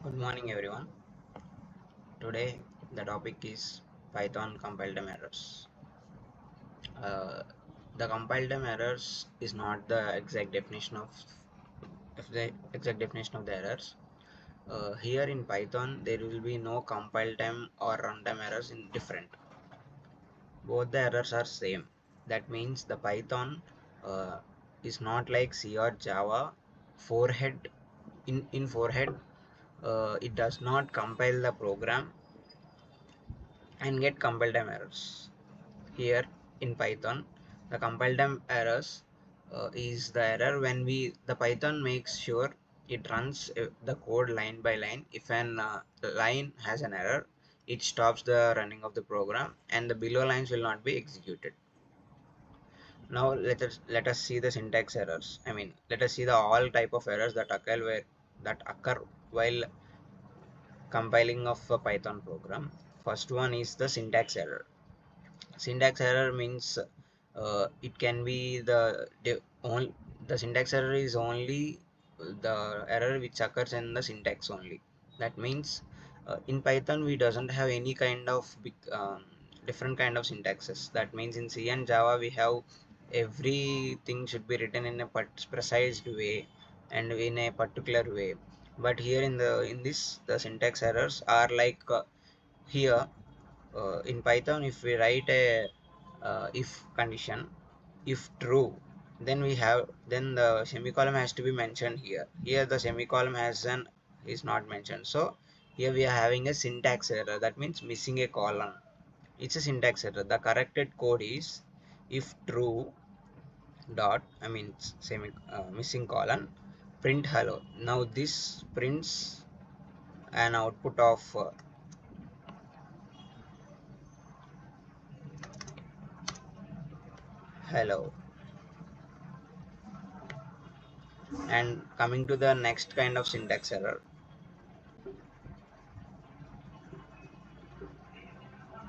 Good morning everyone. Today the topic is Python compile time errors. Uh, the compile time errors is not the exact definition of the errors. Here in Python there will be no compile time or runtime errors in different. Both the errors are same. That means the Python uh, is not like C or Java. Forehead in forehead it does not compile the program and get compile time errors. Here in Python, the compile time errors is the error when the Python makes sure it runs the code line by line. If an line has an error, it stops the running of the program and the below lines will not be executed. Now let us see the syntax errors. Let us see the all type of errors that occur while compiling of a Python program. First one is the syntax error. Syntax error means it can be the syntax error is only the error which occurs in the syntax only. That means in Python we doesn't have any kind of different kind of syntaxes. That means in C and Java we have everything should be written in a precise way and in a particular way. But here in this the syntax errors are like here in Python, if we write a if condition, if true, then the semicolon has to be mentioned here. Here the semicolon is not mentioned. So here we are having a syntax error. That means missing a colon. It's a syntax error. The corrected code is if true dot missing colon print hello. Now this prints an output of hello. And coming to the next kind of syntax error,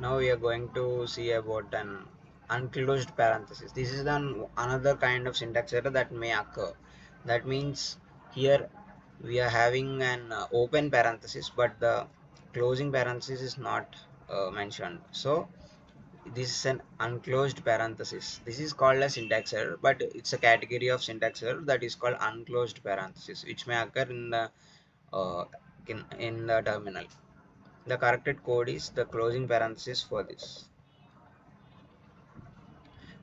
now we are going to see about an unclosed parenthesis. This is another kind of syntax error that may occur. That means here we are having an open parenthesis but the closing parenthesis is not mentioned. So this is an unclosed parenthesis. This is called a syntax error, but it's a category of syntax error that is called unclosed parenthesis, which may occur uh, in the terminal. The corrected code is the closing parenthesis for this,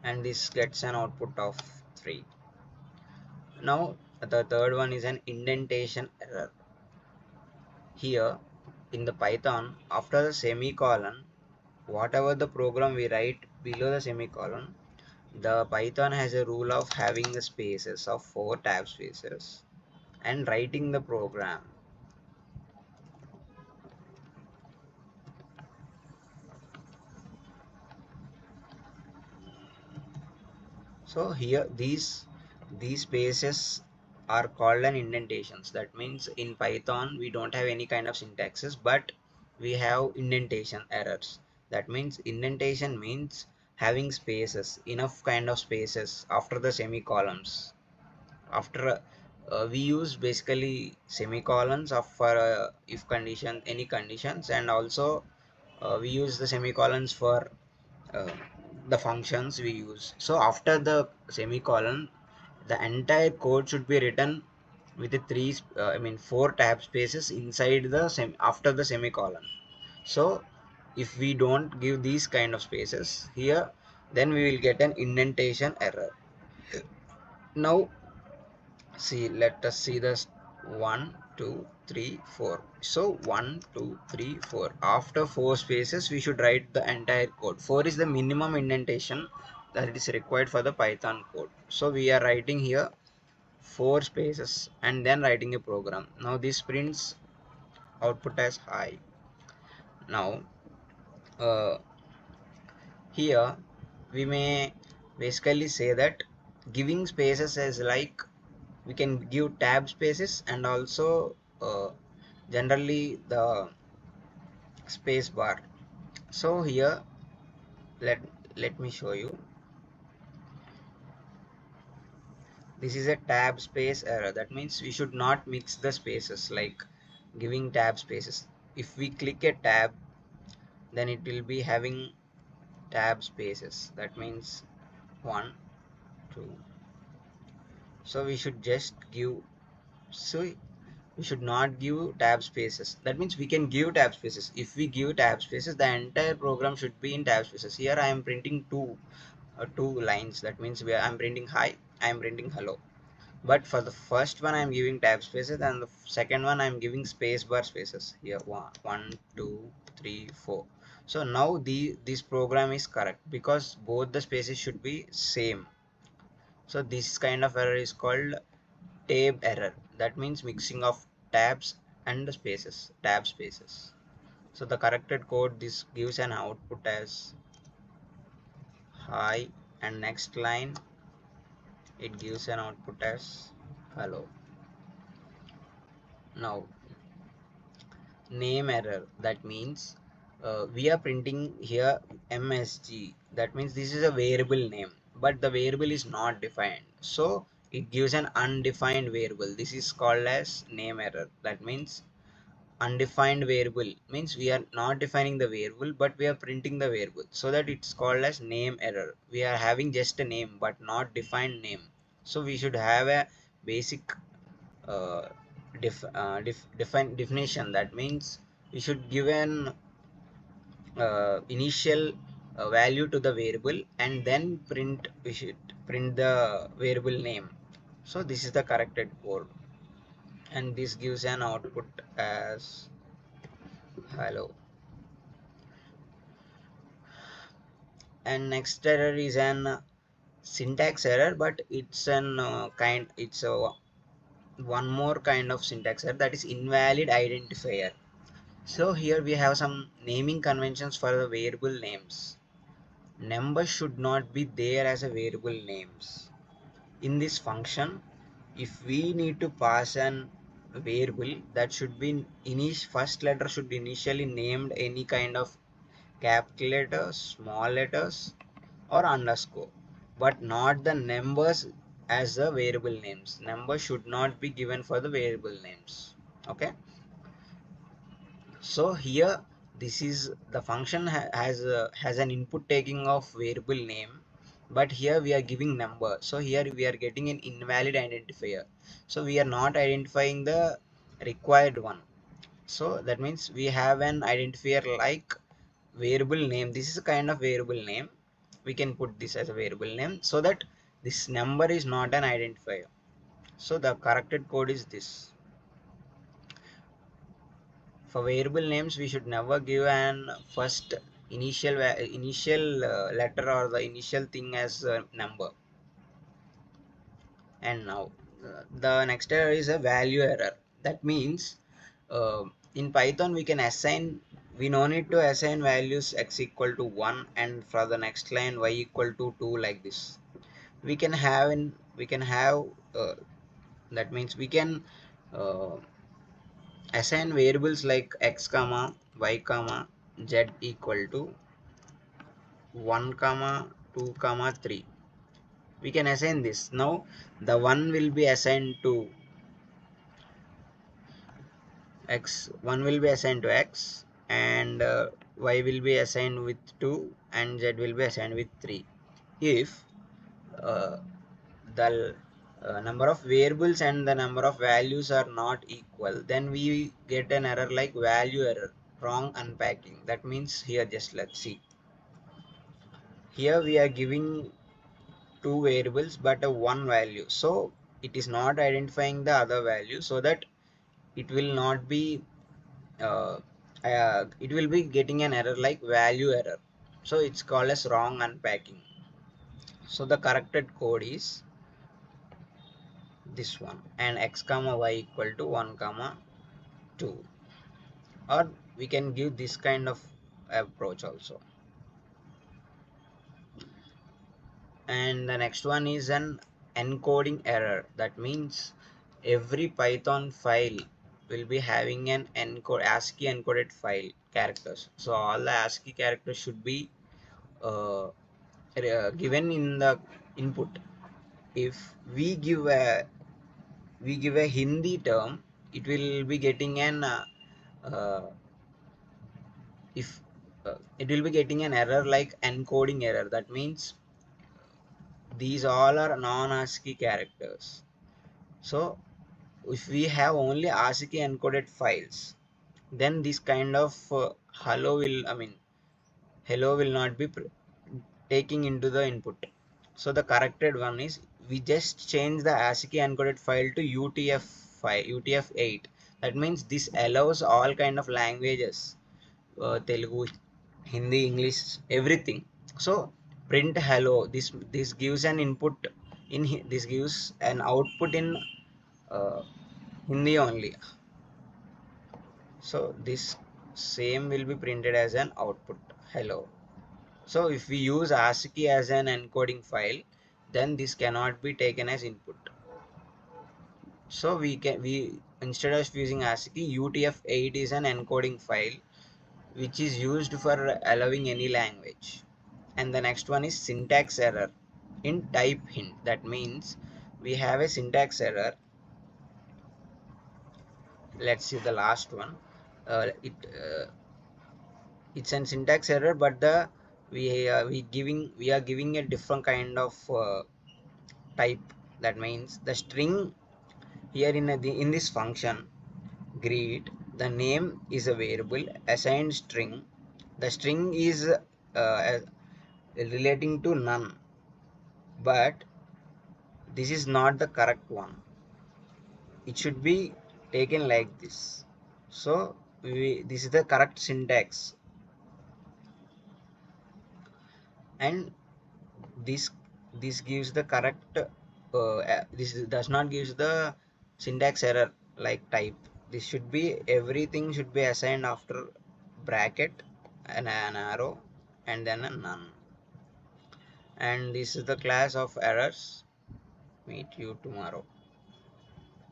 and this gets an output of 3. Now the third one is an indentation error. Here in the Python, after the semicolon, whatever the program we write below the semicolon, the Python has a rule of having the spaces of 4 tab spaces and writing the program. So here these spaces are called an indentations. That means in Python we don't have any kind of syntaxes, but we have indentation errors. That means indentation means having spaces, enough kind of spaces after the semicolons. After we use basically semicolons for if condition any conditions, and also we use the semicolons for uh, the functions we use. So after the semicolon, the entire code should be written with the four tab spaces inside the after the semicolon. So if we don't give these kind of spaces here, then we will get an indentation error. Now let us see this 1 2 3 4. So 1 2 3 4, after 4 spaces we should write the entire code. 4 is the minimum indentation that is required for the Python code. So we are writing here 4 spaces and then writing a program. Now this prints output as high. Now uh, here we may basically say that giving spaces is like we can give tab spaces and also generally the space bar. So here let let me show you. This is a tab space error. That means we should not mix the spaces. Like giving tab spaces. If we click a tab, then it will be having tab spaces. That means 1, 2. So we should just give, so we should not give tab spaces. That means we can give tab spaces. If we give tab spaces, the entire program should be in tab spaces. Here I am printing two lines. That means I'm printing hi, I am printing hello. But for the first one I'm giving tab spaces, and the second one I'm giving space bar spaces. Here 1, 2, 3, 4. So now this program is correct because both the spaces should be same. So this kind of error is called tab error. That means mixing of tabs and the spaces, tab spaces. So the corrected code, this gives an output as hi, and next line it gives an output as hello. Now name error, that means we are printing here MSG. That means this is a variable name, but the variable is not defined, so it gives an undefined variable. This is called as name error. That means undefined variable means we are not defining the variable, but we are printing the variable, so that it's called as name error. We are having just a name but not defined name. So we should have a basic uh, definition. That means we should give an initial value to the variable, and then we should print the variable name. So this is the corrected code, and this gives an output as hello. And next error is an syntax error, but it's an it's a one more kind of syntax error, that is invalid identifier. So here we have some naming conventions for the variable names. Number should not be there as a variable names. In this function, if we need to pass an variable, that should be first letter should be initially named any kind of capital letters, small letters, or underscore, but not the numbers as the variable names. Number should not be given for the variable names. Okay. So here this is the function has an input taking of variable name, but here we are giving number. So here we are getting an invalid identifier. So we are not identifying the required one. So that means we have an identifier like variable name. This is a kind of variable name. We can put this as a variable name, so that this number is not an identifier. So the corrected code is this. For variable names, we should never give an first initial letter or the initial thing as a number. And now the next error is a value error. That means in Python we no need to assign values x equal to 1 and for the next line y equal to 2, like this. We can have uh, that means we can uh, assign variables like x comma y comma z equal to 1 comma 2 comma 3. We can assign this. Now the 1 will be assigned to x, 1 will be assigned to x, and y will be assigned with 2 and z will be assigned with 3. If uh, the number of variables and the number of values are not equal, then we get an error like value error, wrong unpacking. That means here, just let's see, here we are giving two variables but a one value, so it is not identifying the other value, so that it will not be uh, it will be getting an error like value error. So it's called as wrong unpacking. So the corrected code is this one, and x comma y equal to 1 comma 2, or we can give this kind of approach also. And the next one is an encoding error. That means every Python file will be having an ASCII encoded file characters. So all the ASCII characters should be given in the input. If we give a Hindi term, it will be getting an uh, if it will be getting an error like encoding error. That means these all are non-ASCII characters. So if we have only ASCII encoded files, then this kind of hello will not be taking into the input. So the corrected one is, we just change the ASCII encoded file to UTF file, UTF-8. That means this allows all kind of languages, Telugu, Hindi, English, everything. So print hello. This gives an input in this gives an output in uh, Hindi only. So this same will be printed as an output hello. So if we use ASCII as an encoding file, then this cannot be taken as input. So we instead of using ASCII, UTF-8 is an encoding file which is used for allowing any language. And the next one is syntax error in type hint. That means we have a syntax error. Let's see the last one. It's an syntax error, but the we are giving a different kind of type. That means the string here in this function greet, the name is a variable assigned string. The string is relating to none, but this is not the correct one. It should be taken like this. So this is the correct syntax, and this this gives the correct this does not gives the syntax error like type. This should be, everything should be assigned after bracket and an arrow and then a none. And this is the class of errors. Meet you tomorrow.